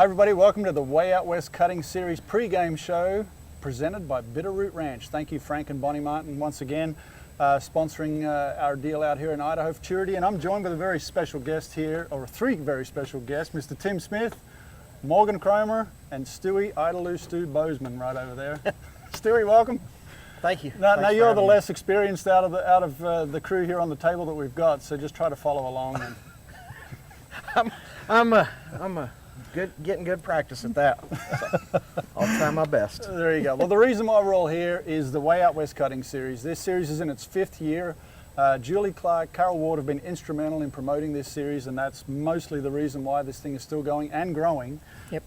Hi everybody, welcome to the Way Out West Cutting Series pre-game show presented by Bitterroot Ranch. Thank you Frank and Bonnie Martin once again sponsoring our deal out here in Idaho Futurity, and I'm joined with a very special guest here, or three very special guests, Mr. Tim Smith, Morgan Cromer, and Stewie Idaho Stu Bozeman right over there. Stewie, welcome. Thank you. Now you're the less experienced out of the crew here on the table that we've got, so just try to follow along. And I'm getting good practice at that. So I'll try my best. There you go. Well, the reason why we're all here is the Way Out West Cutting Series. This series is in its 5th year. Julie Clark, Carol Ward have been instrumental in promoting this series, and that's mostly the reason why this thing is still going and growing. Yep.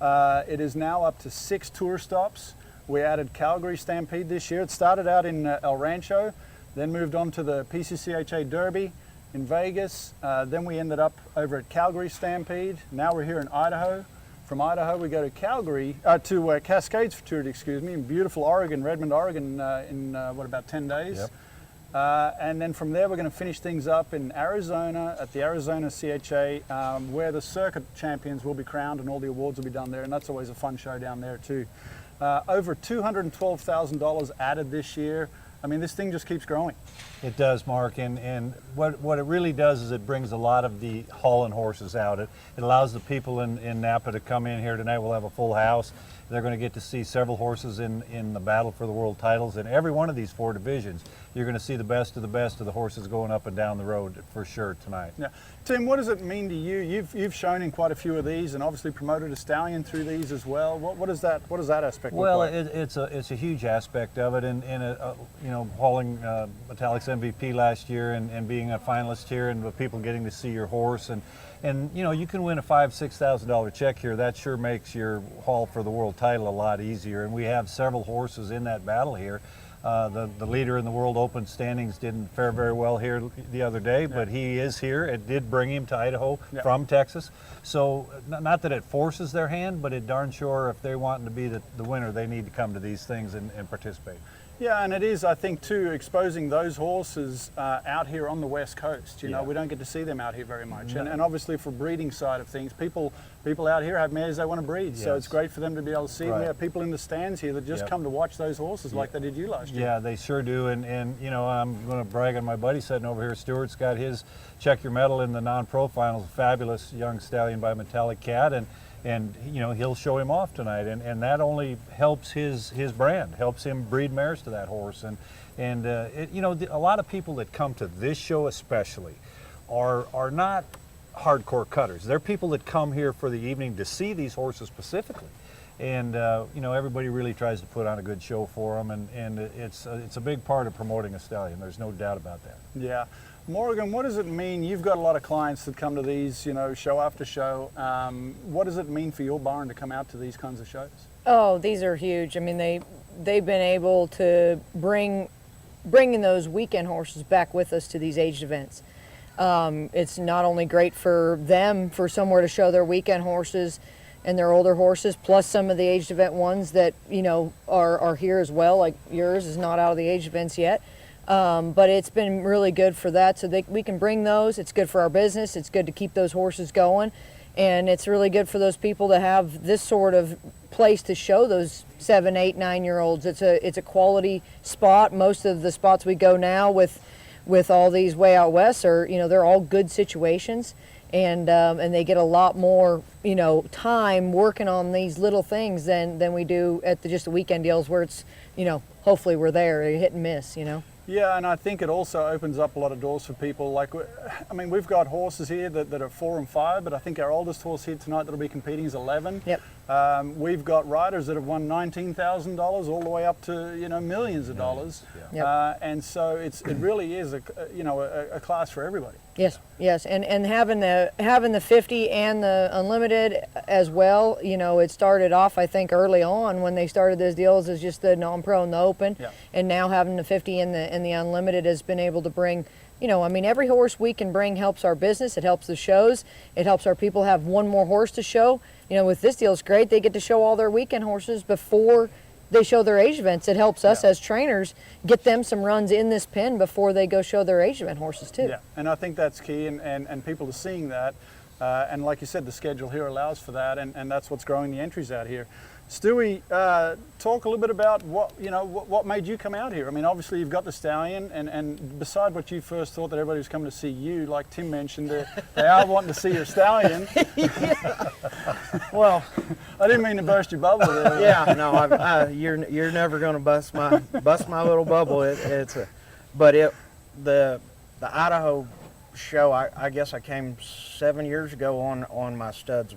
It is now up to 6 tour stops. We added Calgary Stampede this year. It started out in El Rancho, then moved on to the PCCHA Derby in Vegas. Then we ended up over at Calgary Stampede. Now we're here in Idaho. From Idaho, we go to Calgary, to Cascades Futurity, excuse me, in beautiful Oregon, Redmond, Oregon, in about 10 days. Yep. And then from there, we're going to finish things up in Arizona at the Arizona CHA, where the circuit champions will be crowned and all the awards will be done there, and that's always a fun show down there too. Over $212,000 added this year. I mean, this thing just keeps growing. It does, Mark, and what it really does is it brings a lot of the hauling horses out. It allows the people in Napa to come in here tonight. We'll have a full house. They're going to get to see several horses in the battle for the world titles. In every one of these 4 divisions, you're going to see the best of the horses going up and down the road for sure tonight. Yeah. Tim, what does it mean to you? You've shown in quite a few of these and obviously promoted a stallion through these as well. What does that aspect look like? Well, it's a huge aspect of it, and you know, hauling Metallic's MVP last year and being a finalist here, and the people getting to see your horse, and you know, you can win a $5,000–6,000 check here. That sure makes your haul for the world title a lot easier. And we have several horses in that battle here. The leader in the World Open standings didn't fare very well here the other day, but he is here. It did bring him to Idaho from Texas. So not that it forces their hand, but it darn sure, if they want to be the winner, they need to come to these things and participate. Yeah, and it is, I think, too, exposing those horses out here on the West Coast. You know, we don't get to see them out here very much. No. And obviously for breeding side of things, people out here have mares they want to breed. So it's great for them to be able to see. We have people in the stands here that just come to watch those horses like they did you last year. Yeah, they sure do. And you know, I'm going to brag on my buddy sitting over here. Stuart's got his Check Your Medal in the non-pro finals. Fabulous young stallion by Metallic Cat. And you know, he'll show him off tonight, and that only helps his brand, helps him breed mares to that horse. And you know, a lot of people that come to this show especially are not hardcore cutters. They're people that come here for the evening to see these horses specifically. And you know, everybody really tries to put on a good show for them, and it's a big part of promoting a stallion. There's no doubt about that. Yeah. Morgan, what does it mean? You've got a lot of clients that come to these, you know, show after show. What does it mean for your barn to come out to these kinds of shows? Oh, these are huge. I mean, they've been able to bringing those weekend horses back with us to these aged events. It's not only great for them, for somewhere to show their weekend horses and their older horses, plus some of the aged event ones that, you know, are here as well, like yours is not out of the aged events yet. But it's been really good for that, so we can bring those. It's good for our business. It's good to keep those horses going, and it's really good for those people to have this sort of place to show those 7, 8, 9-year-olds. It's a quality spot. Most of the spots we go now with all these Way Out West are, you know, they're all good situations, and they get a lot more, you know, time working on these little things than we do at just the weekend deals where it's, you know, hopefully we're there, hit and miss, you know. Yeah, and I think it also opens up a lot of doors for people. Like, I mean, we've got horses here that are 4 and 5, but I think our oldest horse here tonight that'll be competing is 11. Yep. We've got riders that have won $19,000 all the way up to, you know, millions of dollars. Yeah. And so it really is a class for everybody. Yes, yes, and having the 50 and the unlimited as well. You know, it started off, I think, early on when they started those deals as just the non-pro and the open, and now having the 50 and the unlimited has been able to bring. You know, I mean, every horse we can bring helps our business. It helps the shows. It helps our people have one more horse to show. You know, with this deal, it's great. They get to show all their weekend horses before they show their age events. It helps us as trainers get them some runs in this pen before they go show their age event horses too. Yeah, and I think that's key, and people are seeing that. And like you said, the schedule here allows for that, and that's what's growing the entries out here. Stewie, talk a little bit about what made you come out here. I mean, obviously you've got the stallion, and beside what you first thought that everybody was coming to see you, like Tim mentioned, they are wanting to see your stallion. Well, I didn't mean to burst your bubble there. yeah, no, you're never going to bust my little bubble. The Idaho show. I guess I came 7 years ago on my stud's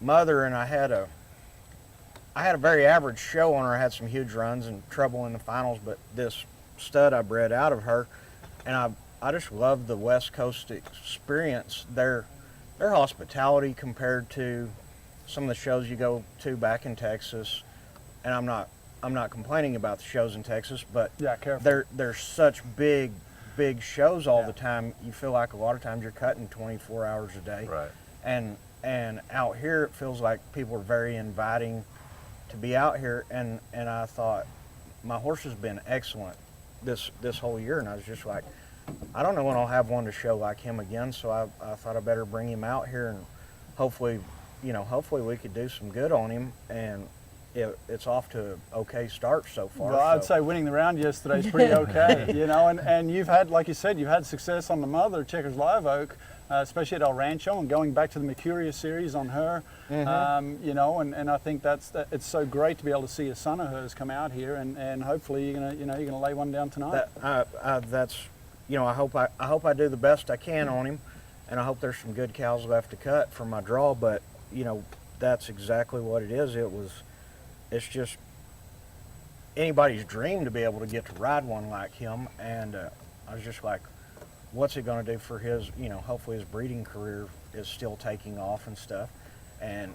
mother, and I had a very average show on her. I had some huge runs and trouble in the finals, but this stud I bred out of her, and I just love the West Coast experience. Their hospitality compared to some of the shows you go to back in Texas, and I'm not complaining about the shows in Texas, but yeah, careful. they're such big shows all the time. You feel like a lot of times you're cutting 24 hours a day. Right. And out here it feels like people are very inviting to be out here, and I thought my horse has been excellent this whole year, and I was just like, I don't know when I'll have one to show like him again, so I thought I better bring him out here, and hopefully we could do some good on him, and it's off to an okay start so far. Well, I'd say winning the round yesterday is pretty okay, and you've had, like you said, you've had success on the mother, Checkers Live Oak, especially at El Rancho, and going back to the Mercuria series on her, mm-hmm. And I think it's so great to be able to see a son of hers come out here, and hopefully you're gonna lay one down tonight. I hope I do the best I can on him, and I hope there's some good cows left to cut for my draw. But that's exactly what it is. It's just anybody's dream to be able to get to ride one like him, and I was just like, what's it going to do for his, hopefully his breeding career is still taking off and stuff. And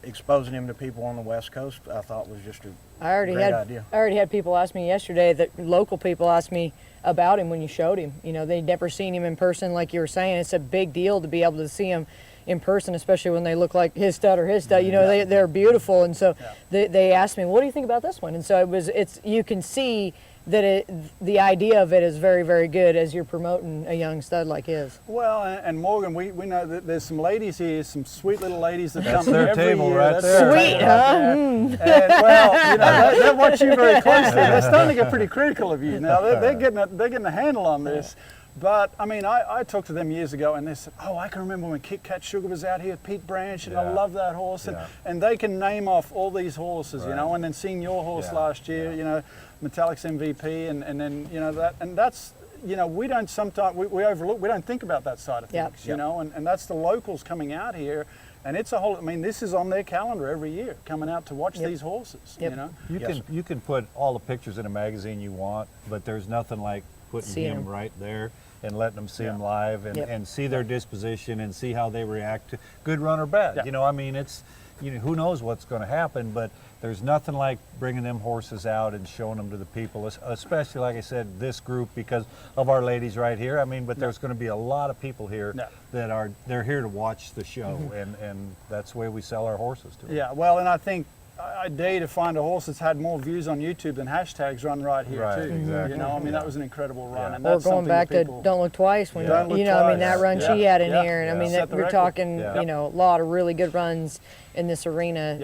exposing him to people on the West Coast, I thought was just a great idea. I already had people ask me yesterday, that local people asked me about him when you showed him. They'd never seen him in person, like you were saying. It's a big deal to be able to see him in person, especially when they look like his stud or his stud. They're beautiful, and so they asked me, what do you think about this one? And so you can see that the idea of it is very, very good as you're promoting a young stud like his. Well, and Morgan, we know that there's some ladies here, some sweet little ladies that That's come their every table year. right That's there. Sweet, huh? And, well, they watch you very closely. They're starting to get pretty critical of you now. They're getting a handle on this. But I mean, I talked to them years ago, and they said, "Oh, I can remember when Kit Kat Sugar was out here, Pete Branch, and I love that horse." And they can name off all these horses, and then seeing your horse last year, Metallic's MVP, and then that, and that's we don't sometimes we overlook, we don't think about that side of things, and that's the locals coming out here. And it's a whole, this is on their calendar every year, coming out to watch these horses, You can put all the pictures in a magazine you want, but there's nothing like putting him right there and letting them see him live and see their disposition and see how they react to good run or bad. It's, who knows what's going to happen, but there's nothing like bringing them horses out and showing them to the people, especially, like I said, this group, because of our ladies right here. But there's going to be a lot of people here that they're here to watch the show, and that's the way we sell our horses to them. Yeah, well, and I think I dare you to find a horse that's had more views on YouTube than hashtags run right here too. Exactly. That was an incredible run. Yeah. And Or that's going back to Don't Look Twice, when Don't Look that run Twice. she had in here, and Set the we're record. talking, a lot of really good runs in this arena,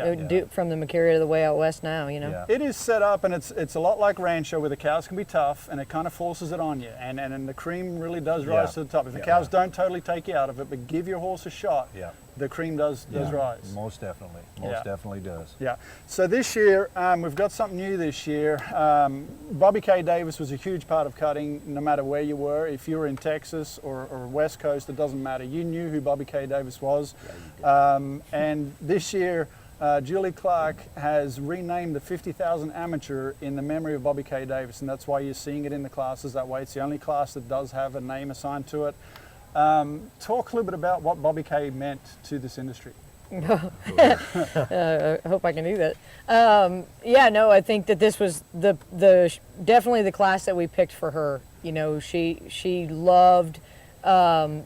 from the Mercuria to the way out west now. It is set up, and it's a lot like Rancho, where the cows can be tough, and it kind of forces it on you, and the cream really does rise to the top. If the cows don't totally take you out of it, but give your horse a shot, the cream does rise. Most definitely. Most definitely does. Yeah. So this year, we've got something new this year. Bobby K. Davis was a huge part of cutting, no matter where you were. If you were in Texas or West Coast, it doesn't matter. You knew who Bobby K. Davis was. And this year, Julie Clark has renamed the 50,000 Amateur in the memory of Bobby K. Davis, and that's why you're seeing it in the classes that way. It's the only class that does have a name assigned to it. Talk a little bit about what Bobby K. meant to this industry. I hope I can do that. I think that this was definitely the class that we picked for her. She loved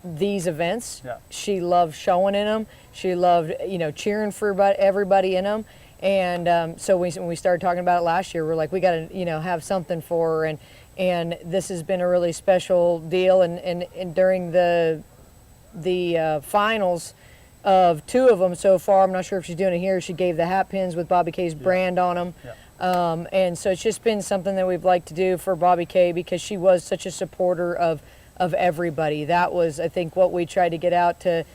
these events. Yeah. She loved showing in them. She loved cheering for everybody in them. And so when we started talking about it last year, we're like, we got to have something for her, and this has been a really special deal. And during the the finals of 2 of them so far. I'm not sure if she's doing it here. She gave the hat pins with Bobby K's brand on them. Yeah. And so it's just been something that we've liked to do for Bobby K, because she was such a supporter of everybody. That was, I think, what we tried to get out to,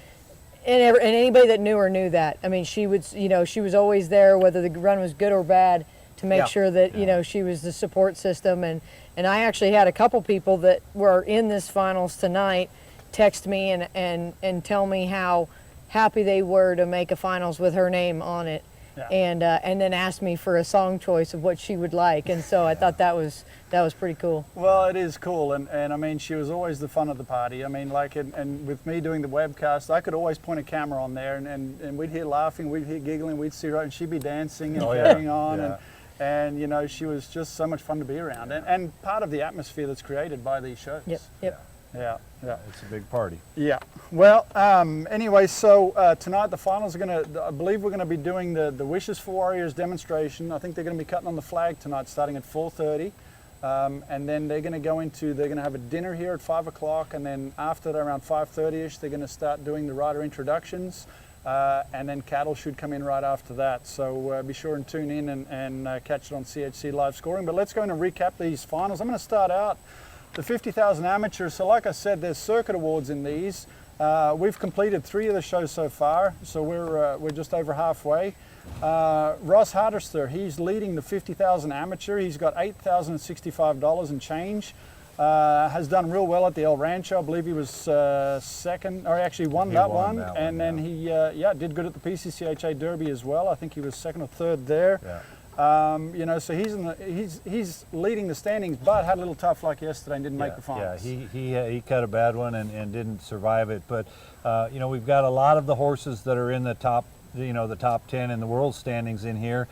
and anybody that knew her knew that. I mean, she would, she was always there, whether the run was good or bad, to make sure that, she was the support system. And I actually had a couple people that were in this finals tonight text me and tell me how happy they were to make a finals with her name on it. Yeah. And then asked me for a song choice of what she would like, and so I thought that was pretty cool. Well, it is cool, and I mean, she was always the fun of the party. I mean, like, and with me doing the webcast, I could always point a camera on there, and we'd hear laughing, we'd hear giggling, we'd see her, and she'd be dancing and carrying on, Yeah. and she was just so much fun to be around, and part of the atmosphere that's created by these shows. Yep. Yeah. It's a big party. Yeah. Well, anyway, so tonight the finals are going to, I believe we're going to be doing the Wishes for Warriors demonstration. I think they're going to be cutting on the flag tonight starting at 4:30. And then they're going to have a dinner here at 5 o'clock. And then after that, around 5:30ish, they're going to start doing the rider introductions. And then cattle should come in right after that. So be sure and tune in and catch it on CHC Livescoring. But let's go in and recap these finals. I'm going to start out the 50,000 amateurs. So like I said, there's circuit awards in these. We've completed 3 of the shows so far, so we're just over halfway. Ross Hardister, he's leading the 50,000 amateur. He's got $8,065 and change. Has done real well at the El Rancho. I believe he was second, or actually won that one. And then he did good at the PCCHA Derby as well. I think he was second or third there. Yeah. So he's leading the standings, but had a little tough luck yesterday and didn't make the finals. Yeah, he cut a bad one and didn't survive it. But we've got a lot of the horses that are in the top, the top 10 in the world standings in here.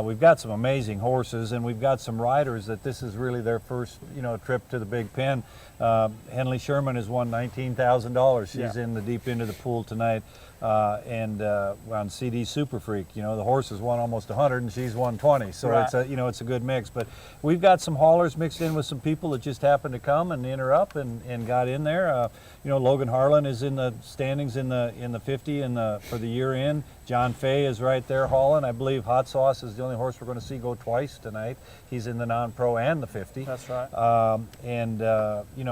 We've got some amazing horses, and we've got some riders that this is really their first, trip to the Big Pen. Henley Sherman has won $19,000. She's in the deep end of the pool tonight. And on CD Super Freak, the horse has won almost 100 and she's won 20. So right. it's a good mix. But we've got some haulers mixed in with some people that just happened to come and enter up and got in there. Logan Harlan is in the standings in the 50 for the year end. John Fay is right there hauling. I believe Hot Sauce is the only horse we're going to see go twice tonight. He's in the non-pro and the 50. That's right.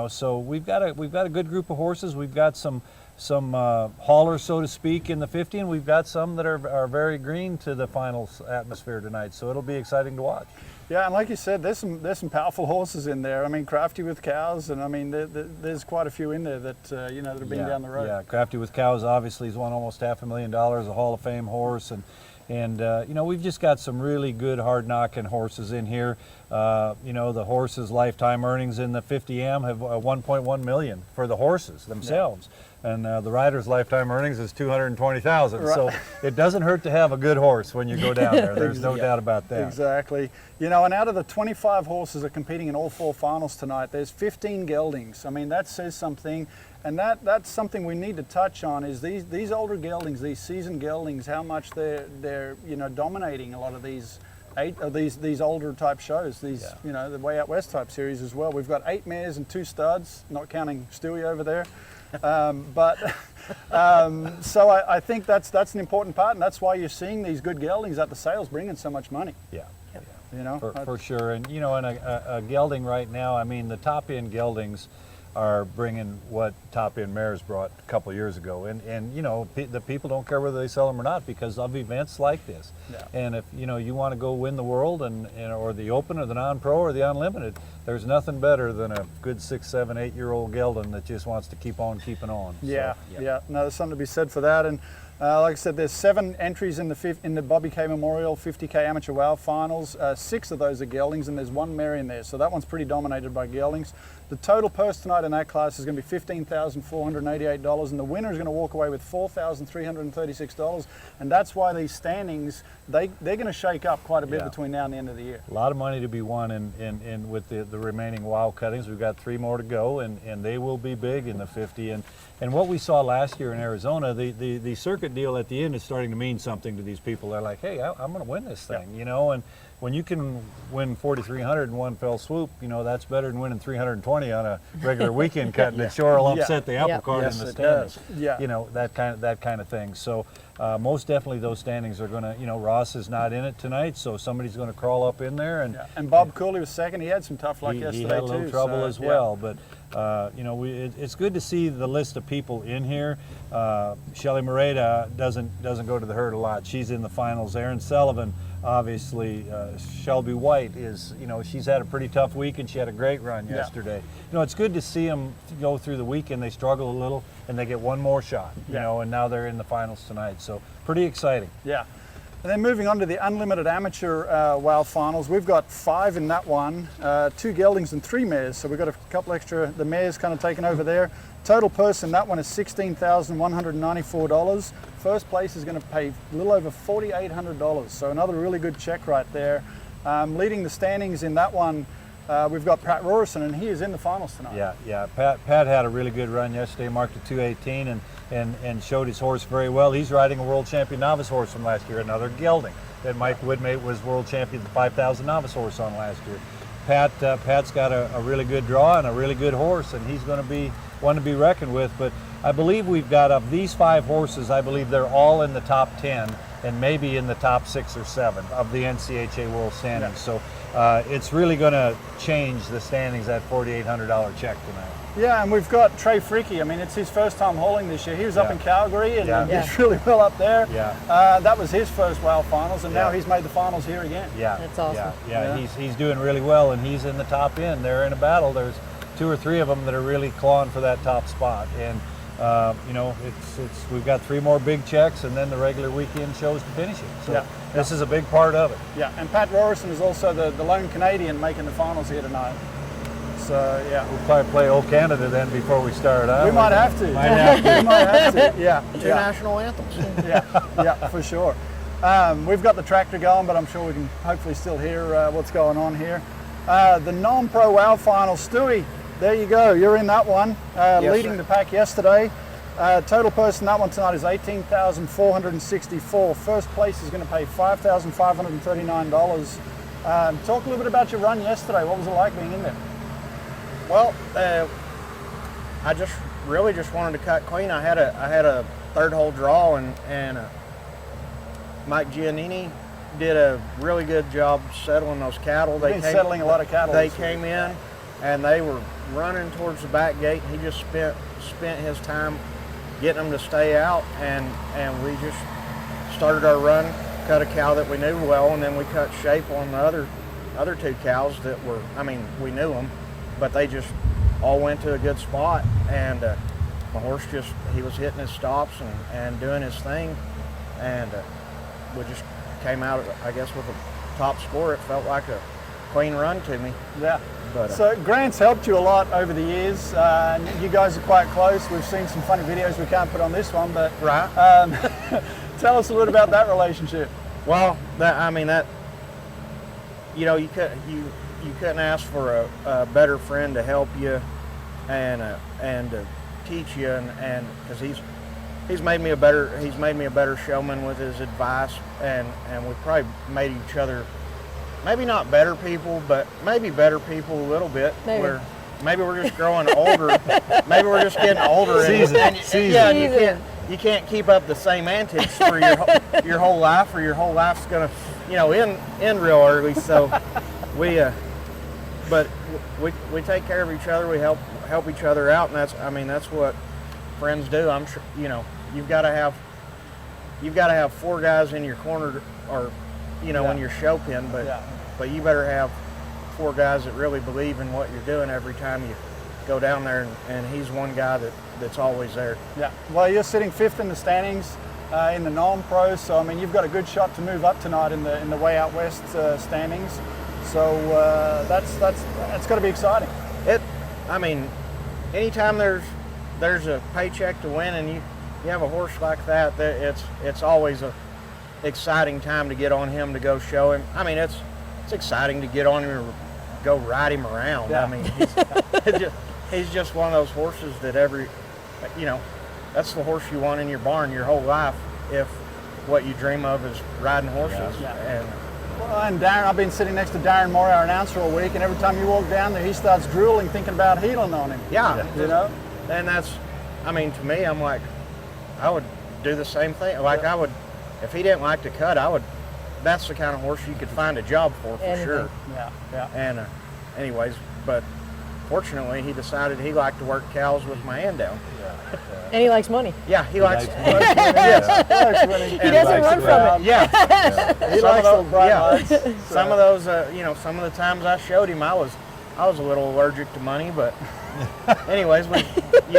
So we've got a good group of horses. We've got some haulers, so to speak, in the 50, and we've got some that are very green to the finals atmosphere tonight. So it'll be exciting to watch. Yeah, and like you said, there's some powerful horses in there. I mean, Crafty with Cows, and I mean, there's quite a few in there that that have been down the road. Yeah, Crafty with Cows obviously has won almost $500,000, a Hall of Fame horse, and we've just got some really good hard-knocking horses in here. The horses' lifetime earnings in the 50M have $1.1 million for the horses themselves. Yeah. And the rider's lifetime earnings is $220,000. Right. So it doesn't hurt to have a good horse when you go down there. There's no doubt about that. Exactly. And out of the 25 horses that are competing in all 4 finals tonight, there's 15 geldings. I mean, that says something. And that's something we need to touch on, is these older geldings, these seasoned geldings, how much they're dominating a lot of these these older type shows, the Way Out West type series as well. We've got 8 mares and 2 studs, not counting Stewie over there. So I think that's an important part, and that's why you're seeing these good geldings at the sales bringing so much money. Yeah. For sure. And in a gelding right now, I mean, the top end geldings are bringing what top end mares brought a couple of years ago, and the people don't care whether they sell them or not because of events like this. Yeah. And if you want to go win the world or the Open or the non-pro or the unlimited, there's nothing better than a good 6, 7, 8-year-old gelding that just wants to keep on keeping on. Yeah. No, there's something to be said for that. And like I said, there's 7 entries in the Bobby K Memorial 50K Amateur WOW Finals. 6 of those are geldings, and there's 1 mare in there. So that one's pretty dominated by geldings. The total purse tonight in that class is going to be $15,488, and the winner is going to walk away with $4,336. And that's why these standings, they're going to shake up quite a bit between now and the end of the year. A lot of money to be won in with the remaining WOW cuttings. We've got 3 more to go, and they will be big in the 50. And what we saw last year in Arizona, the circuit ticket deal at the end is starting to mean something to these people. They're like, hey, I'm going to win this thing, you know. And when you can win 4,300 in one fell swoop, you know, that's better than winning 320 on a regular weekend cut, and it sure will upset the apple cart Yes, in the it standings. does. Yeah. You know, that kind of thing. So most definitely those standings are going to, you know, Ross is not in it tonight, so somebody's going to crawl up in there. And Bob Cooley was second. He had some tough luck yesterday, he had a little too, trouble so, as well, but you know, it's good to see the list of people in here. Shelly Moreta doesn't go to the herd a lot. She's in the finals. Erin Sullivan, obviously. Shelby White is, you know, she's had a pretty tough week, and she had a great run yesterday. You know, it's good to see them go through the weekend. They struggle a little, and they get one more shot, you know, and now they're in the finals tonight. So pretty exciting. Yeah. And then moving on to the Unlimited Amateur Wild Finals, we've got 5 in that one, 2 geldings and 3 mares. So we've got a couple extra, the mares kind of taken over there. Total purse in that one is $16,194. First place is going to pay a little over $4,800. So another really good check right there. Leading the standings in that one, we've got Pat Rorison, and he is in the finals tonight. Yeah. Pat had a really good run yesterday, marked a 2:18, and showed his horse very well. He's riding a world champion novice horse from last year, another gelding that Mike Woodmate was world champion, the 5,000 novice horse on last year. Pat's got a really good draw and a really good horse, and he's going to be one to be reckoned with. But I believe we've got, of these 5 horses, I believe they're all in the top 10 and maybe in the top 6 or 7 of the NCHA world standings. So it's really going to change the standings, that $4,800 check tonight. Yeah, and we've got Trey Freaky. I mean, it's his first time hauling this year. He was up in Calgary and did really well up there. That was his first Wild Finals, and now he's made the finals here again. That's awesome. He's doing really well, and he's in the top end. They're in a battle. There's 2 or 3 of them that are really clawing for that top spot. And you know, we've got 3 more big checks, and then the regular weekend shows to finish it. So this is a big part of it. Yeah, and Pat Rorison is also the lone Canadian making the finals here tonight. So We'll probably play Old Canada then before we start. We might have to. We might have to. Yeah. 2 national anthems. Yeah, for sure. We've got the tractor going, but I'm sure we can hopefully still hear what's going on here. The non-pro Wild Finals, Stewie, there you go. You're in that one, leading the pack yesterday. Total purse in that one tonight is $18,464. First place is going to pay $5,539. Talk a little bit about your run yesterday. What was it like being in there? Well, I just really wanted to cut clean. I had a 3rd hole draw, and Mike Giannini did a really good job settling those cattle. They've been settling a lot of cattle. They came in, and they were running towards the back gate, and he just spent his time getting them to stay out, and we just started our run, cut a cow that we knew well, and then we cut shape on the other 2 cows that were, I mean, we knew them, but they just all went to a good spot, and my horse he was hitting his stops and doing his thing, and we just came out, I guess, with a top score. It felt like a clean run to me. Yeah. But, so Grant's helped you a lot over the years. And you guys are quite close. We've seen some funny videos we can't put on this one, but tell us a little about that relationship. Well, you know, you couldn't ask for a better friend to help you and to teach you, and because he's made me a better showman with his advice, and we've probably made each other, maybe not better people, but maybe better people a little bit. Maybe. Maybe we're just growing older. Maybe we're just getting older. Seasoned. Yeah, you can't keep up the same antics for your whole life, or your whole life's gonna, you know, end real early. So but we take care of each other. We help each other out, and that's what friends do. I'm sure, you know, you've got to have 4 guys in your corner, or, you know, when you're show pin, but you better have 4 guys that really believe in what you're doing every time you go down there, and he's one guy that's always there. Yeah. Well, you're sitting 5th in the standings in the non-pro, so I mean, you've got a good shot to move up tonight in the way out west standings. So that's got to be exciting. I mean, anytime there's a paycheck to win, and you have a horse like that, it's always a exciting time to get on him, to go show him. I mean, it's exciting to get on him or go ride him around. Yeah. I mean, he's just one of those horses that you know, that's the horse you want in your barn your whole life. if what you dream of is riding horses. Yeah. And Well, and Darren, I've been sitting next to Darren Moore, our announcer, all week, and every time you walk down there, he starts drooling, thinking about heeling on him. yeah, You know? and that's, I mean, to me, I'm like, I would do the same thing. Like I would, if he didn't like to cut, that's the kind of horse you could find a job for Anything. sure. Yeah, yeah. And anyways, but fortunately, he decided he liked to work cows with my hand down. And he likes money. Yeah, he likes. He doesn't run from it. Yeah, He likes those bright lights. Some of those, some of the times I showed him, I was a little allergic to money, but anyways, you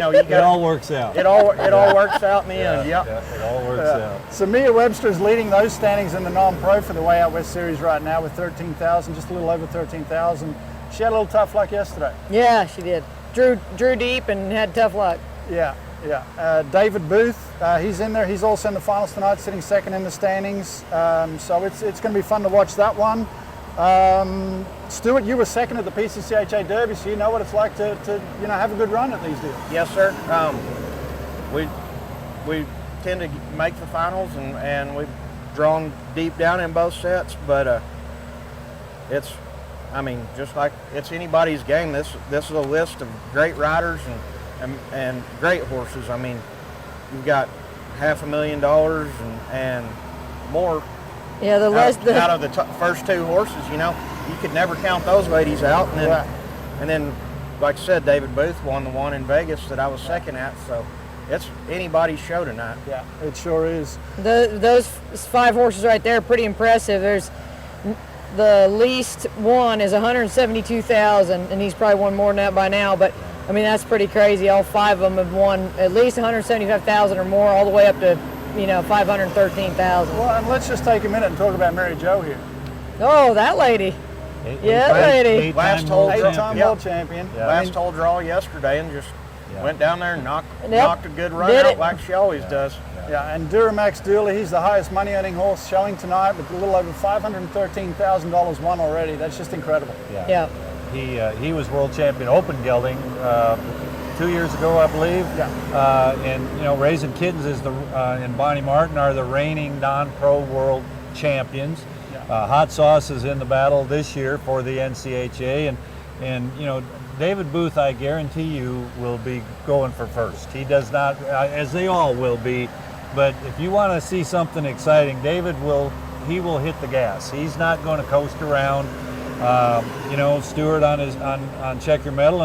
got It all works out. it all works out in the end. Yep. Yeah, it all works out. So Mia Webster's leading those standings in the non-pro for the Way Out West Series right now with 13,000, just a little over 13,000. She had a little tough luck yesterday. Yeah, she did. Drew deep and had tough luck. Yeah, yeah. David Booth, he's in there. He's also in the finals tonight, sitting second in the standings. So it's going to be fun to watch that one. Stuart, you were second at the PCCHA Derby, so you know what it's like to have a good run at these deals. Yes, sir. We tend to make the finals, and we've drawn deep down in both sets, but it's, I mean, just like it's anybody's game. This is a list of great riders and great horses. I mean, you've got $500,000 and more. Yeah, out of the first two horses, you could never count those ladies out. And then, like I said, David Booth won the one in Vegas that I was second at. So it's anybody's show tonight. Yeah, it sure is. those 5 horses right there are pretty impressive. There's the least one is 172,000, and he's probably won more than that by now. But I mean, that's pretty crazy. All 5 of them have won at least 175,000 or more, all the way up to 513,000. Well, and let's just take a minute and talk about Mary Jo here. Oh, that lady. Yeah, lady. Last hole, Eight-time world champion. Yeah. Last hole draw yesterday, and just went down there and knocked a good run Did out it. like she always does. Yeah, and Duramax Dooley, he's the highest money-earning horse showing tonight with a little over $513,000 won already. That's just incredible. Yeah. He was world champion open gelding 2 years ago, I believe. Yeah. And Raising Kittens and Bonnie Martin are the reigning non-pro world champions. Yeah. Hot Sauce is in the battle this year for the NCHA, and David Booth, I guarantee you, will be going for first. He does not, as they all will be, but if you want to see something exciting, David will hit the gas. He's not going to coast around. Stuart on Check Your Medal,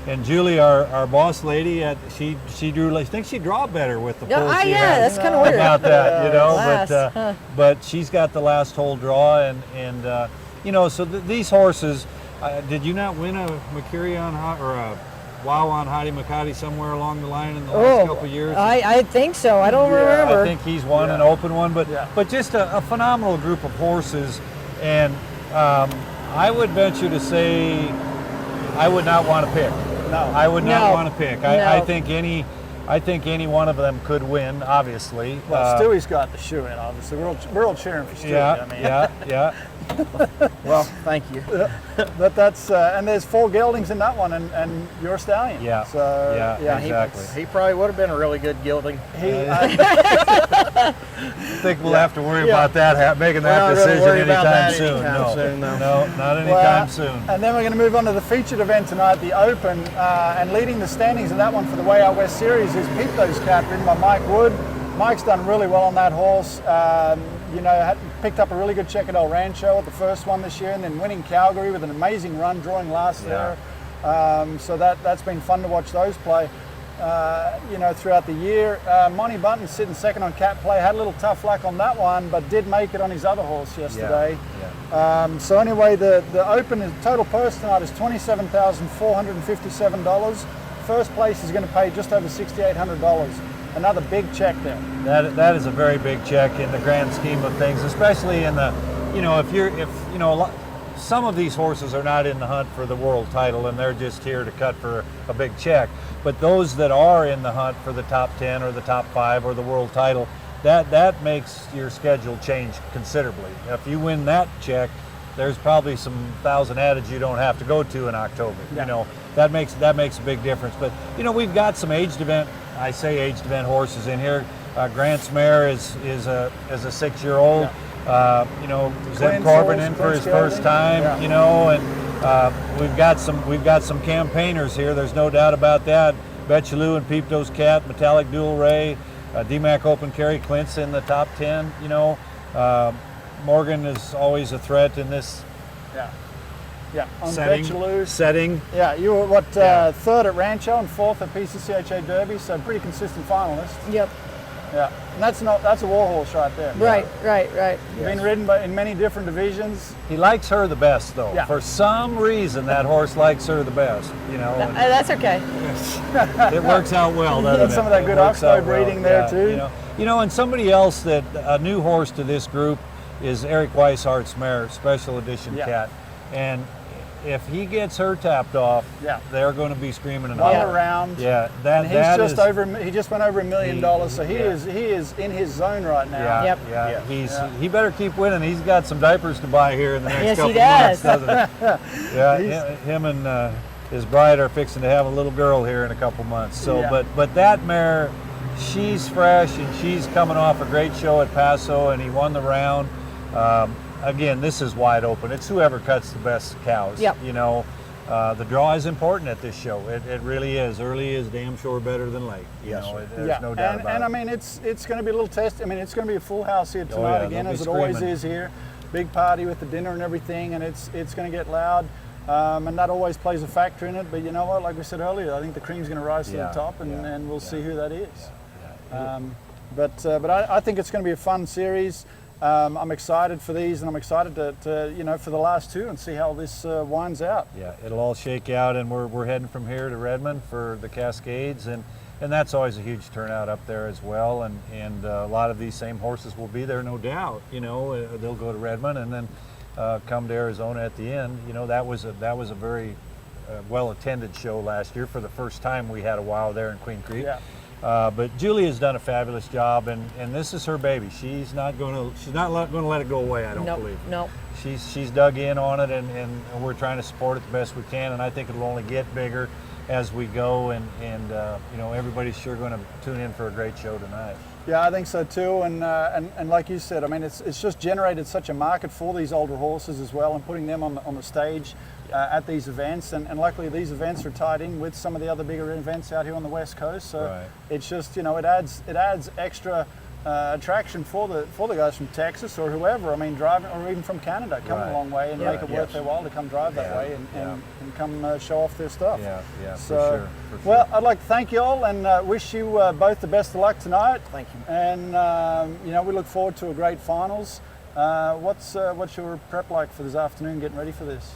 and Julie, our boss lady, she drew. I think she draw better with the pull she had that's kind of weird. about that, Last, but she's got the last hole draw, and so these horses. Did you not win a McCurry or a Wow on Hottie McCotty somewhere along the line in the last couple of years? I think so. I don't remember. I think he's won an open one, but just a phenomenal group of horses, and I would venture to say I would not want to pick. No. I would not want to pick. I No. think any one of them could win, obviously. Well, Stewie's got the shoe in, obviously. We're all cheering for Stewie. Yeah. Well, thank you. But that's and there's 4 geldings in that one, and your stallion. Yeah. So Yeah, exactly. He probably would have been a really good gelding. I think we'll have to worry about that, making that We're not gonna decision worry about anytime that soon. anytime soon, no. No, not anytime soon. And then we're going to move on to the featured event tonight, the Open, and leading the standings in that one for the Way Out West Series is Peep Those Cat, ridden by Mike Wood. Mike's done really well on that horse. Picked up a really good check at El Rancho at the first one this year, and then winning Calgary with an amazing run, drawing last there. So that's been fun to watch those play. Throughout the year. Monty Button sitting second on Cat Play, had a little tough luck on that one, but did make it on his other horse yesterday. So anyway, the Open total purse tonight is $27,457. First place is going to pay just over $6,800. Another big check there. That is a very big check in the grand scheme of things, especially in the, some of these horses are not in the hunt for the world title and they're just here to cut for a big check. But those that are in the hunt for the top 10 or the top 5 or the world title, that makes your schedule change considerably. If you win that check, there's probably some thousand added you don't have to go to in October. Yeah. That makes a big difference. But we've got some aged event horses in here. Grant's mare is a 6-year-old. You know, Zeb Twins, Corbin horse, in for his twins first gelding. time. Yeah. You know, and we've got some campaigners here. There's no doubt about that. Betchelou and Peepto's Cat, Metallic Dual Ray, DMAC Open Carry, Clint's in the top 10. You know, Morgan is always a threat in this Yeah, on setting. Betchelou. Yeah, you were what third at Rancho and fourth at PCCHA Derby, so pretty consistent finalist. Yep. Yeah, and that's a war horse right there. Right. Been ridden in many different divisions. He likes her the best, though. Yeah. For some reason, that horse likes her the best. You know, and That's okay. it works out well, doesn't it? Some of that It good works Oxbow out well. breeding there Yeah, too. You know, and somebody else that a new horse to this group is Eric Weishart's mare, Special Edition Yeah. Cat, and if he gets her tapped off, Yeah. they're going to be screaming and All hollering. around. Yeah, And he's that just is- over. He just went over $1 million, so he Yeah. is in his zone right now. Yeah, Yep. yeah. He better keep winning. He's got some diapers to buy here in the next Yes, he couple months, does. doesn't he? Yeah, him and his bride are fixing to have a little girl here in a couple months. So, Yeah. but that mare, she's fresh and she's coming off a great show at Paso, and he won the round. Again, this is wide open. It's whoever cuts the best cows. Yep. You know, the draw is important at this show. It really is. Early is damn sure better than late. You Yes, know, sir. there's no doubt about and it. I mean, it's going to be a little test. I mean, it's going to be a full house here tonight yeah, again, they'll be as it always screaming. is here. Big party with the dinner and everything, and it's going to get loud. And that always plays a factor in it. But you know what? Like we said earlier, I think the cream's going to rise to the Yeah, top, and, yeah, and we'll see who that is. Yeah. But I think it's going to be a fun series. I'm excited for these, and I'm excited to you know, for the last two and see how this winds out. Yeah, it'll all shake out, and we're heading from here to Redmond for the Cascades, and that's always a huge turnout up there as well. And a lot of these same horses will be there, no doubt. You know, they'll go to Redmond and then come to Arizona at the end. You know, that was a very well attended show last year. For the first time, we had a wow there in Queen Creek. Yeah. But Julie has done a fabulous job, and this is her baby. She's not going to let it go away. I don't believe. Nope. She's dug in on it, and we're trying to support it the best we can. And I think it'll only get bigger as we go. And you know, everybody's sure going to tune in for a great show tonight. Yeah, I think so too, and like you said, I mean, it's just generated such a market for these older horses as well, and putting them on the stage at these events, and luckily these events are tied in with some of the other bigger events out here on the West Coast. So Right. it's just, you know, it adds extra attraction for the guys from Texas or whoever. I mean, driving, or even from Canada, coming Right. a long way and Yeah. make it worth Yes. their while to come drive that Yeah. way and come show off their stuff. Yeah, So, for sure. For well, sure. I'd like to thank you all and wish you both the best of luck tonight. Thank you. And you know, we look forward to a great finals. What's your prep like for this afternoon, getting ready for this?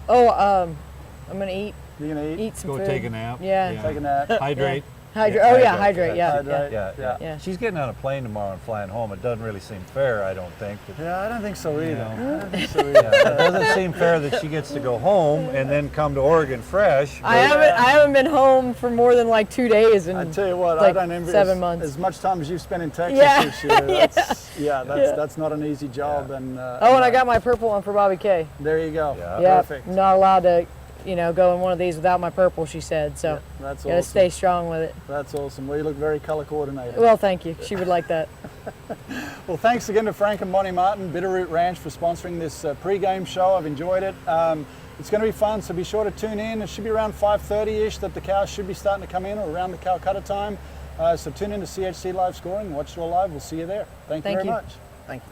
Oh, I'm gonna eat You gonna eat? some Go food. take a nap. Yeah. Take a nap. Hydrate. Hydrate. Yeah, Oh yeah, hydrate. hydrate. Yeah. Hydrate. Yeah. Yeah. Yeah. She's getting on a plane tomorrow and flying home. It doesn't really seem fair, I don't think. But, Yeah, I don't think so either. know. I don't think so yeah, either. it doesn't seem fair that she gets to go home and then come to Oregon fresh. I haven't been home for more than like 2 days in I tell you what, like I don't envy 7 as, months. as much time as you've spent in Texas Yeah. this year. That's not an easy job. And Oh, and I got my purple one for Bobby K. there you go. Yeah. Yeah, Perfect. not allowed to, go in one of these without my purple. She said so. Yeah, that's Gotta awesome. stay strong with it. That's awesome. Well, you look very color coordinated. Well, thank you. She would like that. Well, thanks again to Frank and Bonnie Martin, Bitterroot Ranch, for sponsoring this pre-game show. I've enjoyed it. It's going to be fun, so be sure to tune in. It should be around 5:30ish that the cows should be starting to come in, or around the Calcutta time. So tune in to CHC Livescoring. Watch it all live. We'll see you there. Thank you Thank very you. much. Thank you.